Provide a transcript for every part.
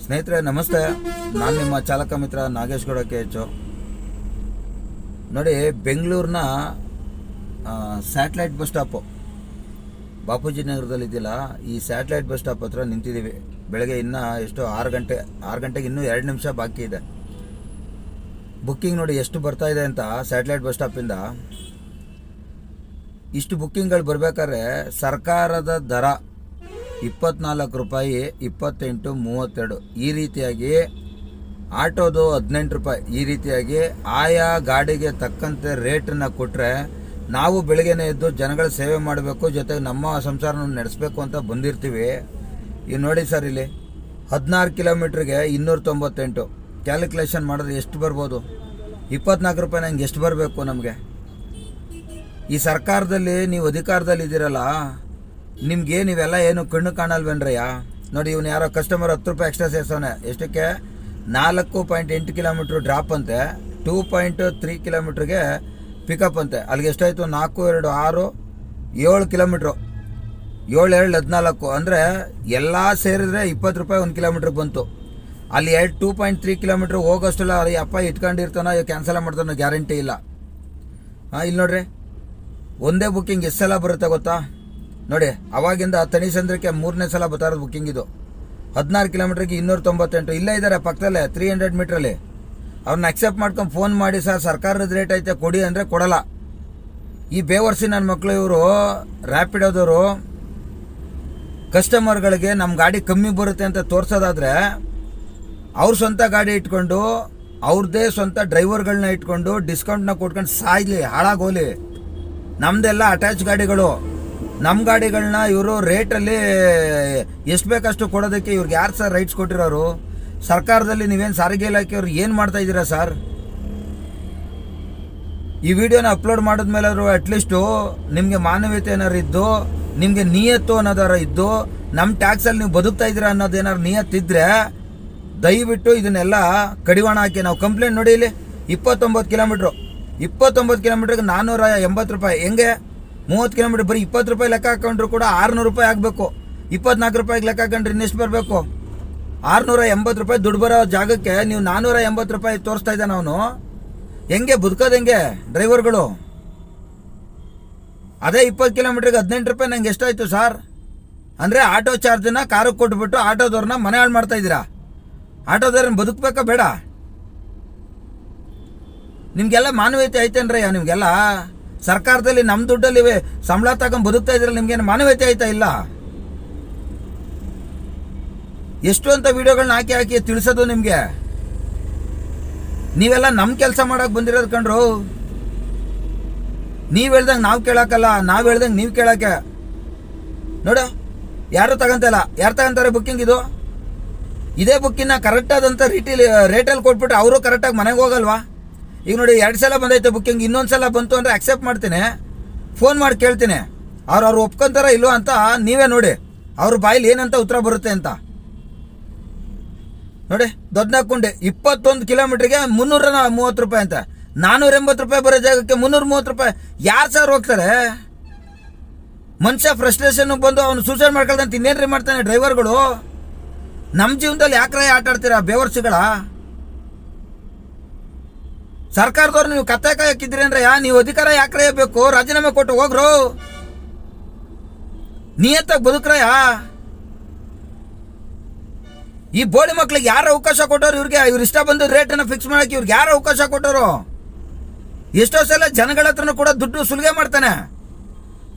ಸ್ನೇಹಿತರೆ ನಮಸ್ತೆ, ನಾನು ನಿಮ್ಮ ಚಾಲಕ ಮಿತ್ರ ನಾಗೇಶ್ ಗೌಡ KH. ನೋಡಿ, ಬೆಂಗಳೂರಿನ ಸ್ಯಾಟಲೈಟ್ ಬಸ್ ಸ್ಟಾಪು ಬಾಪೂಜಿ ನಗರದಲ್ಲಿ ಇದೆಯಲ್ಲ, ಈ ಸ್ಯಾಟಲೈಟ್ ಬಸ್ ಸ್ಟಾಪ್ ಹತ್ರ ನಿಂತಿದ್ದೀವಿ. ಬೆಳಗ್ಗೆ ಇನ್ನೂ ಎಷ್ಟು 6 ಗಂಟೆಗೆ ಇನ್ನೂ 2 ನಿಮಿಷ ಬಾಕಿ ಇದೆ. ಬುಕ್ಕಿಂಗ್ ನೋಡಿ ಎಷ್ಟು ಬರ್ತಾ ಇದೆ ಅಂತ. ಸ್ಯಾಟಲೈಟ್ ಬಸ್ ಸ್ಟಾಪಿಂದ ಇಷ್ಟು ಬುಕ್ಕಿಂಗ್ಗಳು ಬರಬೇಕಾದ್ರೆ ಸರ್ಕಾರದ ದರ 24 ರೂಪಾಯಿ, 28, 32 ಈ ರೀತಿಯಾಗಿ, ಆಟೋದು 18 ರೂಪಾಯಿ ಈ ರೀತಿಯಾಗಿ ಆಯಾ ಗಾಡಿಗೆ ತಕ್ಕಂತೆ ರೇಟನ್ನು ಕೊಟ್ಟರೆ ನಾವು ಬೆಳಗ್ಗೆನೇ ಎದ್ದು ಜನಗಳ ಸೇವೆ ಮಾಡಬೇಕು, ಜೊತೆಗೆ ನಮ್ಮ ಸಂಸಾರನ ನಡೆಸಬೇಕು ಅಂತ ಬಂದಿರ್ತೀವಿ. ಈಗ ನೋಡಿ ಸರ್, ಇಲ್ಲಿ 16 ಕಿಲೋಮೀಟ್ರಿಗೆ 298 ಕ್ಯಾಲ್ಕುಲೇಷನ್ ಮಾಡಿದ್ರೆ ಎಷ್ಟು ಬರ್ಬೋದು? 24 ರೂಪಾಯಿ ನಂಗೆ ಎಷ್ಟು ಬರಬೇಕು ನಮಗೆ? ಈ ಸರ್ಕಾರದಲ್ಲಿ ನೀವು ಅಧಿಕಾರದಲ್ಲಿ ಇದ್ದೀರಲ್ಲ, ನಿಮ್ಗೆ ನೀವೆಲ್ಲ ಏನು ಕಣ್ಣು ಕಾಣಲ್ವೇನ್ರಯ್ಯ? ನೋಡಿ, ಇವನು ಯಾರೋ ಕಸ್ಟಮರ್ 10 ರೂಪಾಯಿ ಎಕ್ಸ್ಟ್ರಾ ಸೇರಿಸೋನೆ. ಎಷ್ಟಕ್ಕೆ? 4.8 ಕಿಲೋಮೀಟ್ರ್ ಡ್ರಾಪ್ ಅಂತೆ, 2.3 ಕಿಲೋಮೀಟ್ರಿಗೆ ಪಿಕಪ್ ಅಂತೆ. ಅಲ್ಲಿಗೆ ಎಷ್ಟಾಯಿತು? 4, 2, 6, 7 ಕಿಲೋಮೀಟ್ರು. 7, 2, 14 ಅಂದರೆ ಎಲ್ಲ ಸೇರಿದ್ರೆ 20 ರೂಪಾಯಿ 1 ಕಿಲೋಮೀಟ್ರಿಗೆ ಬಂತು. ಅಲ್ಲಿ 2.3 ಕಿಲೋಮೀಟ್ರ್ ಹೋಗೋಷ್ಟಲ್ಲ ಅಪ್ಪ ಇಟ್ಕೊಂಡಿರ್ತಾನೋ ಕ್ಯಾನ್ಸಲ್ ಮಾಡ್ತಾನೋ ಗ್ಯಾರಂಟಿ ಇಲ್ಲ. ಇಲ್ಲಿ ನೋಡ್ರಿ, ಒಂದೇ ಬುಕ್ಕಿಂಗ್ ಎಷ್ಟು ಸಲ ಬರುತ್ತೆ ಗೊತ್ತಾ? ನೋಡಿ, ಅವಾಗಿಂದ ತಣಿಸಂದ್ರಕ್ಕೆ 3ನೇ ಸಲ ಬರ್ತಾ ಇರೋದು ಬುಕ್ಕಿಂಗ್ ಇದು. 16 ಕಿಲೋಮೀಟ್ರಿಗೆ 298. ಇಲ್ಲೇ ಇದ್ದಾರೆ ಪಕ್ಕದಲ್ಲೇ 300 ಮೀಟ್ರಲ್ಲಿ. ಅವ್ರನ್ನ ಅಕ್ಸೆಪ್ಟ್ ಮಾಡ್ಕೊಂಡು ಫೋನ್ ಮಾಡಿ, ಸರ್ ಸರ್ಕಾರದ ರೇಟ್ ಐತೆ ಕೊಡಿ ಅಂದರೆ ಕೊಡಲ್ಲ. ಈ ಬೇವರ್ಸಿ ನನ್ನ ಮಕ್ಕಳು ಇವರು ರ್ಯಾಪಿಡೋದವರು ಕಸ್ಟಮರ್ಗಳಿಗೆ ನಮ್ಮ ಗಾಡಿ ಕಮ್ಮಿ ಬರುತ್ತೆ ಅಂತ ತೋರಿಸೋದಾದ್ರೆ ಅವ್ರ ಸ್ವಂತ ಗಾಡಿ ಇಟ್ಕೊಂಡು ಅವ್ರದ್ದೇ ಸ್ವಂತ ಡ್ರೈವರ್ಗಳನ್ನ ಇಟ್ಕೊಂಡು ಡಿಸ್ಕೌಂಟ್ನ ಕೊಟ್ಕೊಂಡು ಸಾಯ್ಲಿ, ಹಾಳಾಗೋಲಿ. ನಮ್ದೆಲ್ಲ ಅಟ್ಯಾಚ್ ಗಾಡಿಗಳು. ನಮ್ಮ ಗಾಡಿಗಳನ್ನ ಇವರು ರೇಟಲ್ಲಿ ಎಷ್ಟು ಬೇಕಷ್ಟು ಕೊಡೋದಕ್ಕೆ ಇವ್ರಿಗೆ ಯಾರು ಸರ್ ರೈಟ್ಸ್ ಕೊಟ್ಟಿರೋರು? ಸರ್ಕಾರದಲ್ಲಿ ನೀವೇನು ಸಾರಿಗೆ ಇಲಾಖೆಯವ್ರು ಏನು ಮಾಡ್ತಾ ಇದ್ದೀರಾ ಸರ್? ಈ ವಿಡಿಯೋನ ಅಪ್ಲೋಡ್ ಮಾಡಿದ್ಮೇಲಾದ್ರು ಅಟ್ಲೀಸ್ಟು ನಿಮಗೆ ಮಾನವೀಯತೆ ಏನಾರು ಇದ್ದು, ನಿಮಗೆ ನಿಯತ್ತು ಅನ್ನೋದಾರ ಇದ್ದು, ನಮ್ಮ ಟ್ಯಾಕ್ಸಲ್ಲಿ ನೀವು ಬದುಕ್ತಾ ಇದ್ದೀರಾ ಅನ್ನೋದೇನಾರು ನಿಯತ್ತಿದ್ರೆ ದಯವಿಟ್ಟು ಇದನ್ನೆಲ್ಲ ಕಡಿವಾಣ ಹಾಕಿ. ನಾವು ಕಂಪ್ಲೇಂಟ್ ನೋಡಿ, ಇಲ್ಲಿ 29 ಕಿಲೋಮೀಟ್ರಿಗೆ 480 ರೂಪಾಯಿ. ಹೆಂಗೆ? 30 ಕಿಲೋಮೀಟ್ರ್ ಬರೀ 20 ರೂಪಾಯಿ ಲೆಕ್ಕ ಹಾಕೊಂಡ್ರು ಕೂಡ 600 ರೂಪಾಯಿ ಆಗಬೇಕು. 24 ರೂಪಾಯಿಗೆ ಲೆಕ್ಕ ಹಾಕೊಂಡ್ರೆ ಇನ್ನೆಷ್ಟು ಬರಬೇಕು? 680 ರೂಪಾಯಿ ದುಡ್ಡು ಬರೋ ಜಾಗಕ್ಕೆ ನೀವು 480 ರೂಪಾಯಿ ತೋರಿಸ್ತಾ ಇದ್ದಾನೆ ಅವನು. ಹೆಂಗೆ ಬದುಕೋದು? ಹೆಂಗೆ ಡ್ರೈವರ್ಗಳು? ಅದೇ 20 ಕಿಲೋಮೀಟ್ರಿಗೆ 18 ರೂಪಾಯಿ ನಂಗೆ ಎಷ್ಟಾಯ್ತು ಸರ್? ಅಂದರೆ ಆಟೋ ಚಾರ್ಜನ್ನ ಕಾರಿಗೆ ಕೊಟ್ಬಿಟ್ಟು ಆಟೋದವ್ರನ್ನ ಮನೆ ಹಾಳು ಮಾಡ್ತಾ ಇದ್ದೀರಾ. ಆಟೋದವ್ರನ್ನ ಬದುಕಬೇಕಾ ಬೇಡ? ನಿಮಗೆಲ್ಲ ಮಾನವೀಯತೆ ಐತೇನ್ರಯ್ಯ? ನಿಮಗೆಲ್ಲ ಸರ್ಕಾರದಲ್ಲಿ ನಮ್ಮ ದುಡ್ಡಲ್ಲಿ ಸಂಬಳ ತಗೊಂಡು ಬದುಕ್ತಾ ಇದ್ರಲ್ಲ, ನಿಮ್ಗೇನು ಮಾನವೀಯತೆ ಐತಾ? ಇಲ್ಲ. ಎಷ್ಟು ಅಂತ ವಿಡಿಯೋಗಳನ್ನ ಹಾಕಿ ತಿಳಿಸೋದು ನಿಮಗೆ? ನೀವೆಲ್ಲ ನಮ್ಮ ಕೆಲಸ ಮಾಡಕ್ಕೆ ಬಂದಿರೋದು ಕಂಡ್ರು. ನೀವು ಹೇಳ್ದಂಗೆ ನಾವು ಕೇಳಕ್ಕಲ್ಲ, ನಾವು ಹೇಳ್ದಂಗೆ ನೀವು ಕೇಳಕ್ಕೆ. ನೋಡು, ಯಾರು ತಗೊಂತಲ್ಲ. ಯಾರು ತಗೊಂತಾರೆ ಬುಕ್ಕಿಂಗ್? ಇದು ಇದೇ ಬುಕ್ಕಿಂಗ್ನ ಕರೆಕ್ಟಾದಂಥ ರೇಟಲ್ಲಿ ಕೊಟ್ಬಿಟ್ಟು ಅವರು ಕರೆಕ್ಟಾಗಿ ಮನೆಗೆ ಹೋಗಲ್ವಾ? ಈಗ ನೋಡಿ, 2 ಸಲ ಬಂದೈತೆ ಬುಕ್ಕಿಂಗ್, ಇನ್ನೊಂದು ಸಲ ಬಂತು ಅಂದರೆ ಅಕ್ಸೆಪ್ಟ್ ಮಾಡ್ತೀನಿ, ಫೋನ್ ಮಾಡಿ ಕೇಳ್ತೀನಿ. ಅವ್ರು ಒಪ್ಕೊಂತಾರ ಇಲ್ವೋ ಅಂತ ನೀವೇ ನೋಡಿ, ಅವ್ರ ಬಾಯಲ್ಲಿ ಏನಂತ ಉತ್ತರ ಬರುತ್ತೆ ಅಂತ ನೋಡಿ. ದೊಡ್ಡನಾಕೊಂಡೆ 21 ಕಿಲೋಮೀಟ್ರಿಗೆ 330 ರೂಪಾಯಿ ಅಂತ. 480 ರೂಪಾಯಿ ಬರೋ ಜಾಗಕ್ಕೆ 330 ರೂಪಾಯಿ. ಯಾರು ಸರ್ ಹೋಗ್ತಾರೆ? ಮನುಷ್ಯ ಫ್ರಸ್ಟ್ರೇಷನ್ ಬಂದು ಅವನು ಸೂಸೈಡ್ ಮಾಡ್ಕೊಳ್ದಂತ ಇನ್ನೇನ್ರಿ ಮಾಡ್ತಾನೆ ಡ್ರೈವರ್ಗಳು? ನಮ್ಮ ಜೀವನದಲ್ಲಿ ಯಾಕ್ರೆ ಆಟ ಆಡ್ತೀರಾ ಬೇವರ್ಸಿಗಳ? ಸರ್ಕಾರದವ್ರು ನೀವು ಕತ್ತೆ ಕಾಯಕಿದ್ರಿ ಅಂದ್ರೆ ನೀವು ಅಧಿಕಾರ ಯಾಕ್ರೆ ಬೇಕು? ರಾಜೀನಾಮೆ ಕೊಟ್ಟು ಹೋಗ್ರು, ನಿಯತ್ತಾಗಿ ಬದುಕ್ರಯ್ಯ. ಈ ಬೋಳಿ ಮಕ್ಳಿಗೆ ಯಾರು ಅವಕಾಶ ಕೊಟ್ಟರು? ಇವ್ರು ಇಷ್ಟ ಬಂದ ರೇಟನ್ನು ಫಿಕ್ಸ್ ಮಾಡಕ್ಕೆ ಇವ್ರಿಗೆ ಯಾರು ಅವಕಾಶ ಕೊಟ್ಟರು? ಎಷ್ಟೋ ಸಲ ಜನಗಳ ಹತ್ರನೂ ಕೂಡ ದುಡ್ಡು ಸುಲಿಗೆ ಮಾಡ್ತಾನೆ.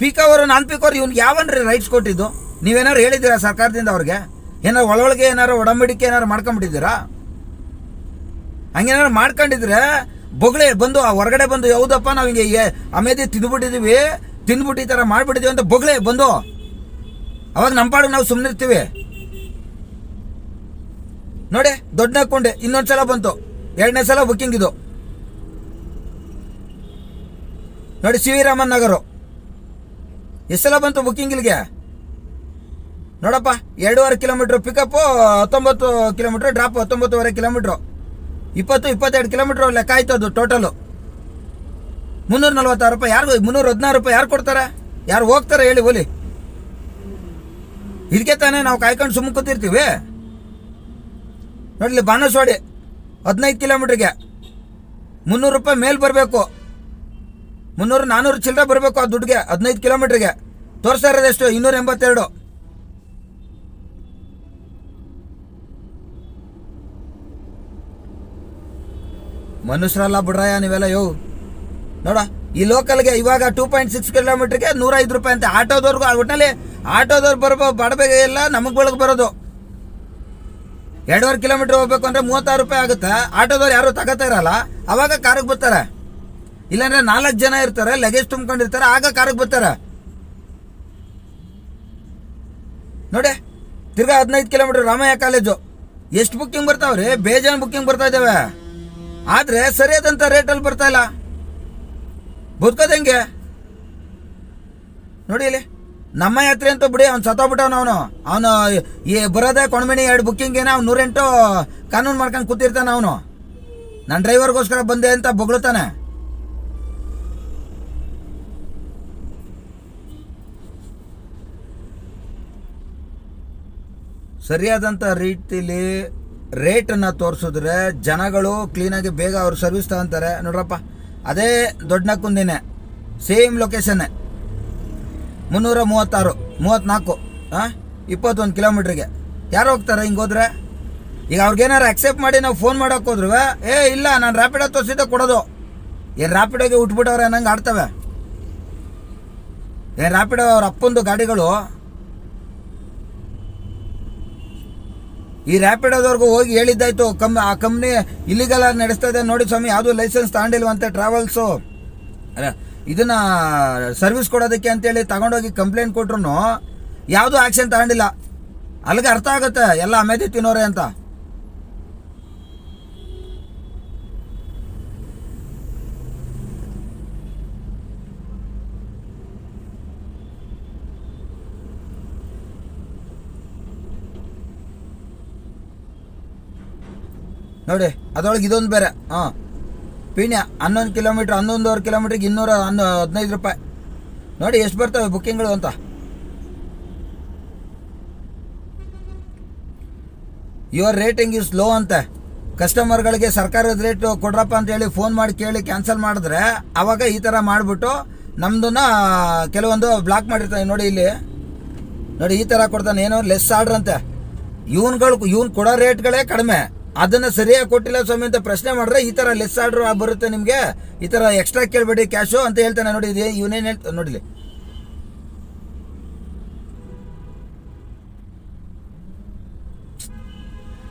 ಪೀಕ್ ಅವರು ನಾನ್ ಪೀಕ್ ಅವರು ಇವ್ನಿಗೆ ಯಾವನ್ರಿ ರೈಟ್ಸ್ ಕೊಟ್ಟಿದ್ದು? ನೀವೇನಾರು ಹೇಳಿದ್ದೀರಾ ಸರ್ಕಾರದಿಂದ ಅವ್ರಿಗೆ? ಏನಾರು ಒಳಗೆ ಏನಾರು ಒಡಂಬಡಿಕೆ ಏನಾರು ಮಾಡ್ಕೊಂಡ್ಬಿಟ್ಟಿದ್ದೀರಾ? ಹಂಗೇನಾರು ಮಾಡ್ಕೊಂಡಿದ್ರೆ ಬೊಗಳೆ ಬಂದು ಹೊರಗಡೆ ಬಂದು, ಯಾವುದಪ್ಪ ನಾವು ಹಿಂಗೆ ಅಮೇದಿ ತಿಂದ್ಬಿಟ್ಟು ಈ ಥರ ಮಾಡಿಬಿಟ್ಟಿದ್ದೀವಿ ಅಂತ ಬೊಗಳೆ ಬಂದು, ಅವಾಗ ನಮ್ಮ ಪಾಡಿಗೆ ನಾವು ಸುಮ್ಮನೆ ಇರ್ತೀವಿ. ನೋಡಿ, ದೊಡ್ಡ ಹಾಕೊಂಡೆ ಇನ್ನೊಂದು ಸಲ ಬಂತು, 2ನೇ ಸಲ ಬುಕ್ಕಿಂಗ್ ಇದು. ನೋಡಿ, ಸಿ ವಿ ರಾಮನ್ ನಗರು ಎಷ್ಟು ಸಲ ಬಂತು ಬುಕ್ಕಿಂಗ್ ಇಲ್ಲಿಗೆ? ನೋಡಪ್ಪ, 2.5 kilometre pickup, 19 kilometre drop, 19.5 kilometre, 22 kilometre ಲೆಕ್ಕ ಆಯ್ತು. ಅದು ಟೋಟಲು 346 ರೂಪಾಯಿ. ಯಾರು 316 ರೂಪಾಯಿ ಯಾರು ಕೊಡ್ತಾರೆ? ಯಾರು ಹೋಗ್ತಾರೆ ಹೇಳಿ ಓಲಿ? ಇದಕ್ಕೆ ತಾನೇ ನಾವು ಕಾಯ್ಕೊಂಡು ಸುಮ್ಮನೆ ಕೂತಿರ್ತೀವಿ. ನೋಡಲಿ ಬಾನಸವಾಡಿ 15 ಕಿಲೋಮೀಟ್ರಿಗೆ 300 ರೂಪಾಯಿ ಮೇಲ್ ಬರಬೇಕು, 300-400 ಚಿಲ್ಲರೆ ಬರಬೇಕು ಆ ದುಡ್ಡಿಗೆ. 15 ಕಿಲೋಮೀಟ್ರಿಗೆ ತೋರಿಸ್ತಾ ಇರೋದು ಎಷ್ಟು? 282. ಮನುಷ್ಯರಲ್ಲ ಬಿಡ್ರಯ್ಯ ನೀವೆಲ್ಲ. ನೋಡ ಈ ಲೋಕಲ್ಗೆ ಇವಾಗ 2.6 ಕಿಲೋಮೀಟ್ರಿಗೆ 105 ರೂಪಾಯಿ ಅಂತ. ಆಟೋದವ್ರಿಗೂ ಒಟ್ಟಿನಲ್ಲಿ ಆಟೋದವ್ರು ಬಡಬೇಗೆ ಇಲ್ಲ, ನಮಗೆ ಬೆಳಗ್ಗೆ ಬರೋದು 2.5 ಕಿಲೋಮೀಟ್ರ್ ಹೋಗ್ಬೇಕು ಅಂದರೆ 36 ರೂಪಾಯಿ ಆಗುತ್ತೆ. ಆಟೋದವ್ರು ಯಾರು ತಗೋತಾ ಇರಲ್ಲ, ಅವಾಗ ಕಾರಿಗೆ ಬರ್ತಾರೆ. ಇಲ್ಲಾಂದ್ರೆ 4 ಜನ ಇರ್ತಾರೆ, ಲಗೇಜ್ ತುಂಬ್ಕೊಂಡಿರ್ತಾರೆ, ಆಗ ಕಾರಿಗೆ ಬರ್ತಾರೆ ನೋಡಿ. ತಿರ್ಗಾ 15 ಕಿಲೋಮೀಟ್ರ್ ರಾಮಯ್ಯ ಕಾಲೇಜು. ಎಷ್ಟು ಬುಕ್ಕಿಂಗ್ ಬರ್ತಾವ್ರಿ? ಬೇಜಾನ್ ಬುಕ್ಕಿಂಗ್ ಬರ್ತಾ ಇದ್ದಾವೆ, ಆದರೆ ಸರಿಯಾದಂಥ ರೇಟಲ್ಲಿ ಬರ್ತಾ ಇಲ್ಲ. ಬದುಕೋದಂಗೆ ನೋಡಿ. ಇಲ್ಲಿ ನಮ್ಮ ಯಾತ್ರೆ ಅಂತ ಬಿಡಿ, ಅವ್ನು ಸತ್ತೋಗ್ಬಿಟ್ಟವನು. ಅವನು ಈ ಬರೋದೇ ಕೊಣಮಿಣಿ 2 ಬುಕ್ಕಿಂಗ್ ಏನ, ಅವ್ನು 108 ಕಾನೂನು ಮಾಡ್ಕೊಂಡು ಕೂತಿರ್ತಾನೆ. ಅವನು ನನ್ನ ಡ್ರೈವರ್ಗೋಸ್ಕರ ಬಂದೆ ಅಂತ ಬೊಗಳುತ್ತಾನೆ. ಸರಿಯಾದಂಥ ರೀತಿಲಿ ರೇಟನ್ನು ತೋರಿಸಿದ್ರೆ ಜನಗಳು ಕ್ಲೀನಾಗಿ ಬೇಗ ಅವ್ರು ಸರ್ವಿಸ್ ತಗೊಂತಾರೆ. ನೋಡ್ರಪ್ಪ, ಅದೇ ದೊಡ್ಡನಕ್ಕುಂದಿನೇ ಸೇಮ್ ಲೊಕೇಶನ್ನೇ 336 34 21 ಕಿಲೋಮೀಟ್ರಿಗೆ ಯಾರು ಹೋಗ್ತಾರೆ ಹಿಂಗೆ ಹೋದ್ರೆ? ಈಗ ಅವ್ರಿಗೇನಾರು ಅಕ್ಸೆಪ್ಟ್ ಮಾಡಿ ನಾವು ಫೋನ್ ಮಾಡೋಕೆ ಹೋದ್ರು, ಇಲ್ಲ ನಾನು ರ್ಯಾಪಿಡೋ ತೋರಿಸಿದ್ದೆ ಕೊಡೋದು. ಏನು ರ್ಯಾಪಿಡೋಗೆ ಉಟ್ಬಿಟ್ಟವ್ರೆ ಅನ್ನಂಗೆ ಆಡ್ತವೆ. ಏನು ರ್ಯಾಪಿಡೋ ಅವ್ರ ಅಪ್ಪಂದು ಗಾಡಿಗಳು. ಈ ರ್ಯಾಪಿಡೋದವ್ರಿಗೂ ಹೋಗಿ ಹೇಳಿದ್ದಾಯ್ತು, ಆ ಕಂಪ್ನಿ ಇಲ್ಲಿಗಲ್ ಆಗಿ ನಡೆಸ್ತಾ ಇದೆ ನೋಡಿ ಸ್ವಾಮಿ, ಯಾವುದೂ ಲೈಸೆನ್ಸ್ ತಗೊಂಡಿಲ್ವಂತೆ ಟ್ರಾವೆಲ್ಸು, ಇದನ್ನ ಸರ್ವಿಸ್ ಕೊಡೋದಕ್ಕೆ ಅಂತೇಳಿ ತಗೊಂಡೋಗಿ ಕಂಪ್ಲೇಂಟ್ ಕೊಟ್ರು ಯಾವುದೂ ಆ್ಯಕ್ಷನ್ ತಗೊಂಡಿಲ್ಲ. ಅಲ್ಲಿಗೆ ಅರ್ಥ ಆಗುತ್ತೆ ಎಲ್ಲ ಅಮೇದಿ ತಿನ್ನೋರೆ ಅಂತ. ನೋಡಿ ಅದರೊಳಗೆ ಇದೊಂದು ಬೇರೆ. ಪೀಣ್ಯ 11 ಕಿಲೋಮೀಟ್ರ್ 11.5 ಕಿಲೋಮೀಟ್ರಿಗೆ 215 ರೂಪಾಯಿ. ನೋಡಿ ಎಷ್ಟು ಬರ್ತವೆ ಬುಕ್ಕಿಂಗ್ಗಳು ಅಂತ. ಯುವರ್ ರೇಟಿಂಗ್ ಇಸ್ ಲೋ ಅಂತೆ. ಕಸ್ಟಮರ್ಗಳಿಗೆ ಸರ್ಕಾರದ ರೇಟ್ ಕೊಡ್ರಪ್ಪ ಅಂತೇಳಿ ಫೋನ್ ಮಾಡಿ ಕೇಳಿ ಕ್ಯಾನ್ಸಲ್ ಮಾಡಿದ್ರೆ ಆವಾಗ ಈ ಥರ ಮಾಡಿಬಿಟ್ಟು ನಮ್ಮದನ್ನ ಕೆಲವೊಂದು ಬ್ಲಾಕ್ ಮಾಡಿರ್ತಾನೆ. ನೋಡಿ ಇಲ್ಲಿ ನೋಡಿ ಈ ಥರ ಕೊಡ್ತಾನೆ, ಏನೋ ಲೆಸ್ ಆರ್ಡ್ರ್ ಅಂತೆ. ಇವ್ನು ಕೊಡೋ ರೇಟ್ಗಳೇ ಕಡಿಮೆ, ಅದನ್ನು ಸರಿಯಾಗಿ ಕೊಟ್ಟಿಲ್ಲ ಸ್ವಾಮಿ ಅಂತ ಪ್ರಶ್ನೆ ಮಾಡಿದ್ರೆ ಈ ಥರ ಲೆಸ್ ಆರ್ಡ್ರ್ ಬರುತ್ತೆ ನಿಮಗೆ, ಈ ಥರ ಎಕ್ಸ್ಟ್ರಾ ಕೇಳಬೇಡಿ ಕ್ಯಾಶು ಅಂತ ಹೇಳ್ತಾನೆ. ನೋಡಿ ಇದು ಇವನೇನು ಹೇಳ್ತಾ ನೋಡಿಲಿ.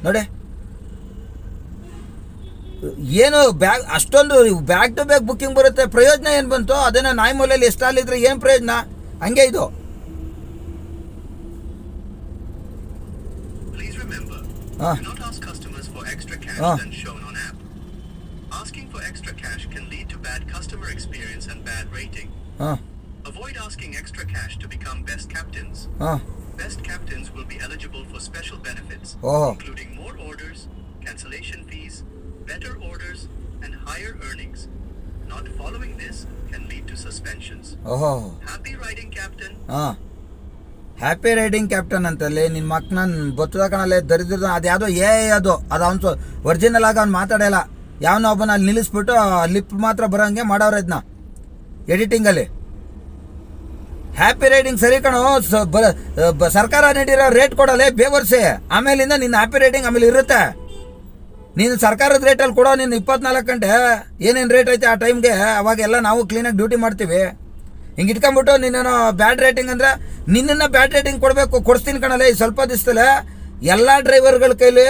ನೋಡಿ ಏನು ಅಷ್ಟೊಂದು ಬ್ಯಾಕ್ ಟು ಬ್ಯಾಕ್ ಬುಕ್ಕಿಂಗ್ ಬರುತ್ತೆ, ಪ್ರಯೋಜನ ಏನು ಬಂತು? ಅದನ್ನು ನಾಯಿ ಮೂಲೆಯಲ್ಲಿ ಎಷ್ಟು ಅಲ್ಲಿದ್ರೆ ಏನು ಪ್ರಯೋಜನ? ಹಂಗೆ ಇದು. than shown on app. Asking for extra cash can lead to bad customer experience and bad rating. Avoid asking extra cash to become best captains. Best captains will be eligible for special benefits, including more orders, cancellation fees, better orders, and higher earnings. Not following this can lead to suspensions. Happy riding, Captain. Happy riding captain ಅಂತಲ್ಲಿ ನಿನ್ನ ಮಕ್ಕನ ಬತ್ತದ ಕಣಲ್ಲೇ ದರಿದ್ರದ ಅದು ಯಾವುದೋ ಅದು ಅವ್ನು original ಆಗಿ ಅವ್ನು ಮಾತಾಡಲ್ಲ. ಯಾವನೋ ಒಬ್ಬನ ಅಲ್ಲಿ ನಿಲ್ಲಿಸ್ಬಿಟ್ಟು ಲಿಪ್ ಮಾತ್ರ ಬರೋಂಗೆ ಮಾಡೋರು ಇದನ್ನ ಎಡಿಟಿಂಗಲ್ಲಿ. ಹ್ಯಾಪಿ ರೈಡಿಂಗ್ ಸರಿ ಕಣೋ, ಸರ್ಕಾರ ನೀಡಿರೋ ರೇಟ್ ಕೊಡಲ್ಲ ಬೇವರ್ಸಿ, ಆಮೇಲಿಂದ ನಿನ್ನ ಹ್ಯಾಪಿ ರೈಡಿಂಗ್ ಆಮೇಲೆ ಇರುತ್ತೆ. ನೀನು ಸರ್ಕಾರದ ರೇಟಲ್ಲಿ ಕೊಡೋ, ನೀನು 24 ಗಂಟೆ ಏನೇನು ರೇಟ್ ಐತೆ ಆ ಟೈಮ್ಗೆ ಅವಾಗೆಲ್ಲ ನಾವು ಕ್ಲೀನಾಗಿ ಡ್ಯೂಟಿ ಮಾಡ್ತೀವಿ. ಹಿಂಗೆ ಇಟ್ಕೊಂಡ್ಬಿಟ್ಟು ನಿನ್ನೋ ಬ್ಯಾಡ್ ರೇಟಿಂಗ್ ಅಂದರೆ ನಿನ್ನನ್ನು ಬ್ಯಾಡ್ ರೇಟಿಂಗ್ ಕೊಡಬೇಕು, ಕೊಡಿಸ್ತೀನಿ ಕಣಲ್ಲ. ಈ ಸ್ವಲ್ಪ ದಿವಸದಲ್ಲೇ ಎಲ್ಲ ಡ್ರೈವರ್ಗಳ ಕೈಲಿ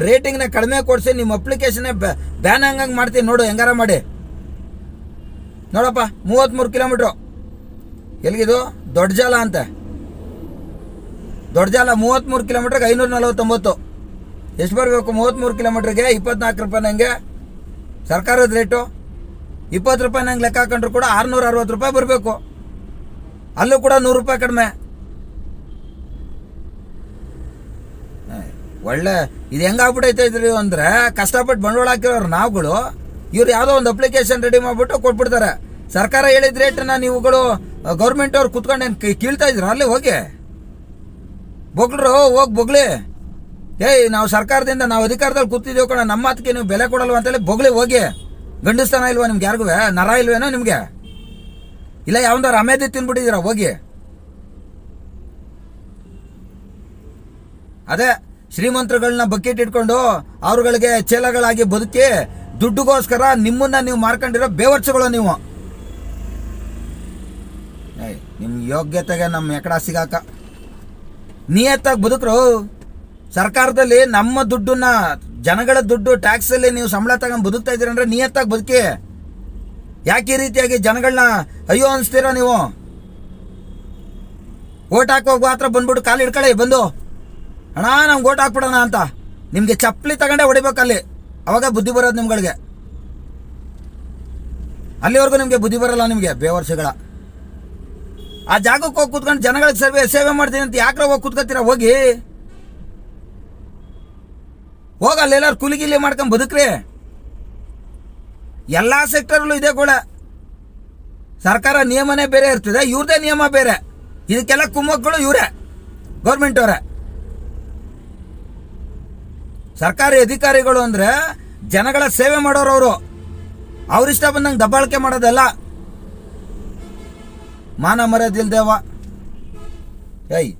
ರೇಟಿಂಗ್ನ ಕಡಿಮೆ ಕೊಡಿಸಿ ನಿಮ್ಮ ಅಪ್ಲಿಕೇಶನ್ನೇ ಬ್ಯಾನ್ ಹಂಗಂಗೆ ಮಾಡ್ತೀನಿ ನೋಡು, ಹೆಂಗಾರ ಮಾಡಿ. ನೋಡಪ್ಪ 33 ಕಿಲೋಮೀಟ್ರು ಎಲ್ಲಿಗಿದು? ದೊಡ್ಡ ಜಾಲ ಅಂತೆ. ದೊಡ್ಡ ಜಾಲ 33 ಕಿಲೋಮೀಟ್ರಿಗೆ 549. ಎಷ್ಟು ಬರಬೇಕು? 33 ಕಿಲೋಮೀಟ್ರಿಗೆ 24 ರೂಪಾಯಿ ನನಗೆ ಸರ್ಕಾರದ ರೇಟು. 20 ರೂಪಾಯಿ ನಂಗೆ ಲೆಕ್ಕ ಹಾಕೊಂಡ್ರು ಕೂಡ 660 ರೂಪಾಯಿ ಬರಬೇಕು. ಅಲ್ಲೂ ಕೂಡ 100 ರೂಪಾಯಿ ಕಡಿಮೆ. ಒಳ್ಳೆ ಇದು ಹೆಂಗಾಗ್ಬಿಟ್ಟೈತೆ ಇದ್ರಿ ಅಂದರೆ, ಕಷ್ಟಪಟ್ಟು ಬಂಡವಾಳ ಹಾಕಿರೋರು ನಾವುಗಳು, ಇವ್ರು ಯಾವುದೋ ಒಂದು ಅಪ್ಲಿಕೇಶನ್ ರೆಡಿ ಮಾಡಿಬಿಟ್ಟು ಕೊಟ್ಬಿಡ್ತಾರೆ. ಸರ್ಕಾರ ಹೇಳಿದ ರೇಟನ್ನ ನೀವುಗಳು ಗೌರ್ಮೆಂಟ್ ಅವ್ರು ಕುತ್ಕೊಂಡು ಏನು ಕೀಳ್ತಾ ಇದ್ರು? ಅಲ್ಲಿ ಹೋಗಿ ಬೊಗ್ಳ್ರು, ಹೋಗಿ ಬೊಗ್ಳಿ. ಏಯ್ ನಾವು ಸರ್ಕಾರದಿಂದ ನಾವು ಅಧಿಕಾರದಲ್ಲಿ ಕೂತಿದ್ದೀವಿ ಕಣ, ನಮ್ಮ ಮಾತಿಗೆ ನೀವು ಬೆಲೆ ಕೊಡಲ್ವ ಅಂತೇಳಿ ಬೊಗಳಿ ಹೋಗಿ. ಗಂಡಸ್ತಾನ ಇಲ್ವಾ ನಿಮ್ಗೆ ಯಾರಿಗೂ? ನರ ಇಲ್ವೇನೋ ನಿಮಗೆ? ಇಲ್ಲ ಯಾವಂದಾರು ಅಮೇದಿ ತಿನ್ಬಿಟ್ಟಿದ್ದೀರಾ ಹೋಗಿ. ಅದೇ ಶ್ರೀಮಂತರುಗಳನ್ನ ಬಕೆಟ್ ಇಟ್ಕೊಂಡು ಅವ್ರುಗಳಿಗೆ ಚೇಲಗಳಾಗಿ ಬದುಕಿ ದುಡ್ಡುಗೋಸ್ಕರ ನಿಮ್ಮನ್ನ ನೀವು ಮಾರ್ಕೊಂಡಿರೋ ಬೇವರ್ಚಗಳು ನೀವು. ನಿಮ್ಮ ಯೋಗ್ಯತೆಗೆ ನಮ್ಮ ಎಕಡ ಸಿಗಾಕ ನಿಯತ್ತಾಗಿ ಬದುಕ್ರು. ಸರ್ಕಾರದಲ್ಲಿ ನಮ್ಮ ದುಡ್ಡನ್ನ, ಜನಗಳ ದುಡ್ಡು ಟ್ಯಾಕ್ಸಲ್ಲಿ ನೀವು ಸಂಬಳ ತಗೊಂಡು ಬದುಕ್ತಾ ಇದ್ದೀರಂದ್ರೆ ನಿಯತ್ತಾಗಿ ಬದುಕಿ. ಯಾಕೆ ಈ ರೀತಿಯಾಗಿ ಜನಗಳನ್ನ ಅಯ್ಯೋ ಅನಿಸ್ತೀರಾ ನೀವು? ಓಟ್ ಹಾಕುವಾಗ ಮಾತ್ರ ಬಂದ್ಬಿಟ್ಟು ಕಾಲು ಹಿಡ್ಕೊಳ್ಳಿ ಬಂದು, ಅಣ್ಣ ನಮ್ಗೆ ಓಟ್ ಹಾಕ್ಬಿಡೋಣ ಅಂತ. ನಿಮಗೆ ಚಪ್ಪಲಿ ತಗೊಂಡೇ ಹೊಡಿಬೇಕಲ್ಲಿ, ಅವಾಗ ಬುದ್ಧಿ ಬರೋದು ನಿಮ್ಗಳಿಗೆ. ಅಲ್ಲಿವರೆಗೂ ನಿಮಗೆ ಬುದ್ಧಿ ಬರಲ್ಲ ನಿಮಗೆ ಬೇವರ್ಷಗಳ. ಆ ಜಾಗಕ್ಕೆ ಹೋಗಿ ಕೂತ್ಕೊಂಡು ಜನಗಳಿಗೆ ಸೇವೆ ಮಾಡ್ತೀನಿ ಅಂತ ಯಾಕ್ರ ಹೋಗಿ ಕೂತ್ಕೊತೀರಾ? ಹೋಗಿ ಅಲ್ಲೆಲ್ಲಾರು ಕೂಲಿಗಿಲಿ ಮಾಡ್ಕೊಂಡು ಬದುಕ್ರಿ. ಎಲ್ಲ ಸೆಕ್ಟರ್ಲ್ಲೂ ಇದೆ ಕೂಡ. ಸರ್ಕಾರ ನಿಯಮನೇ ಬೇರೆ ಇರ್ತದೆ, ಇವ್ರದೇ ನಿಯಮ ಬೇರೆ. ಇದಕ್ಕೆಲ್ಲ ಕುಮ್ಮಕ್ಕಳು ಇವರೇ, ಗೌರ್ಮೆಂಟ್ ಅವರೇ. ಸರ್ಕಾರಿ ಅಧಿಕಾರಿಗಳು ಅಂದ್ರೆ ಜನಗಳ ಸೇವೆ ಮಾಡೋರು. ಅವರು ಅವ್ರಿಷ್ಟ ಬಂದಂಗೆ ದಬ್ಬಾಳಿಕೆ ಮಾಡೋದಲ್ಲ. ಮಾನ ಮರ್ಯಾದಿಲ್ದೇವ ಏಯ್